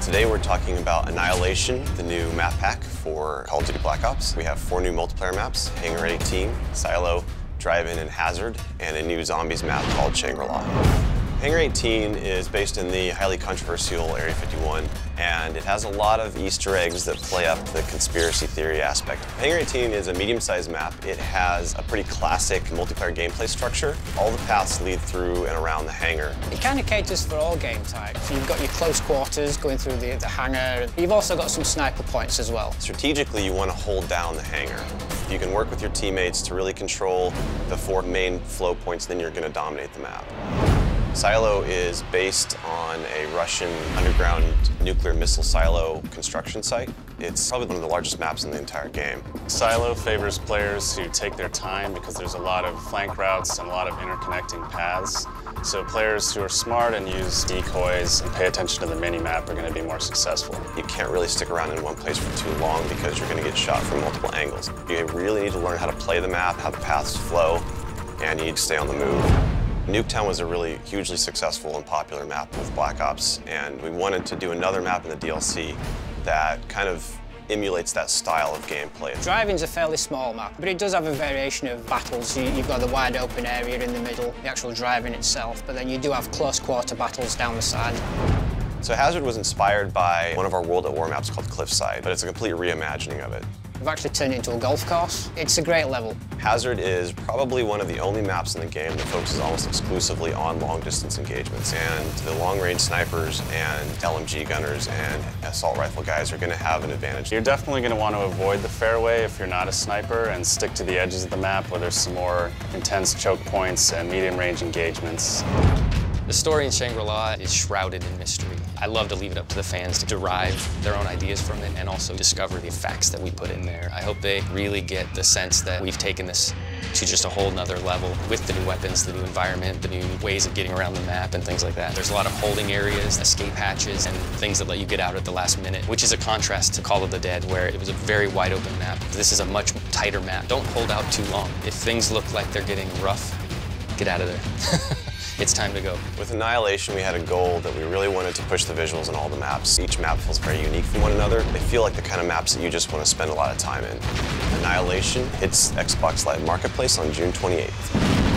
Today we're talking about Annihilation, the new map pack for Call of Duty Black Ops. We have 4 new multiplayer maps, Hangar 18, Silo, Drive-In, and Hazard, and a new zombies map called Shangri-La. Hangar 18 is based in the highly controversial Area 51, and it has a lot of Easter eggs that play up the conspiracy theory aspect. Hangar 18 is a medium-sized map. It has a pretty classic multiplayer gameplay structure. All the paths lead through and around the hangar. It kind of caters for all game types. You've got your close quarters going through the hangar. You've also got some sniper points as well. Strategically, you want to hold down the hangar. If you can work with your teammates to really control the 4 main flow points, then you're going to dominate the map. Silo is based on a Russian underground nuclear missile silo construction site. It's probably one of the largest maps in the entire game. Silo favors players who take their time because there's a lot of flank routes and a lot of interconnecting paths. So players who are smart and use decoys and pay attention to the mini-map are going to be more successful. You can't really stick around in one place for too long because you're going to get shot from multiple angles. You really need to learn how to play the map, how the paths flow, and you need to stay on the move. Nuketown was a really hugely successful and popular map with Black Ops, and we wanted to do another map in the DLC that kind of emulates that style of gameplay. Drive-In's a fairly small map, but it does have a variation of battles. You've got the wide open area in the middle, the actual Drive-In itself, but then you do have close quarter battles down the side. So Hazard was inspired by one of our World at War maps called Cliffside, but it's a complete reimagining of it. We've actually turned it into a golf course. It's a great level. Hazard is probably one of the only maps in the game that focuses almost exclusively on long-distance engagements, and the long-range snipers and LMG gunners and assault rifle guys are going to have an advantage. You're definitely going to want to avoid the fairway if you're not a sniper and stick to the edges of the map where there's some more intense choke points and medium-range engagements. The story in Shangri-La is shrouded in mystery. I love to leave it up to the fans to derive their own ideas from it and also discover the facts that we put in there. I hope they really get the sense that we've taken this to just a whole nother level with the new weapons, the new environment, the new ways of getting around the map and things like that. There's a lot of holding areas, escape hatches, and things that let you get out at the last minute, which is a contrast to Call of the Dead, where it was a very wide open map. This is a much tighter map. Don't hold out too long. If things look like they're getting rough, get out of there. It's time to go. With Annihilation, we had a goal that we really wanted to push the visuals in all the maps. Each map feels very unique from one another. They feel like the kind of maps that you just want to spend a lot of time in. Annihilation hits Xbox Live Marketplace on June 28th.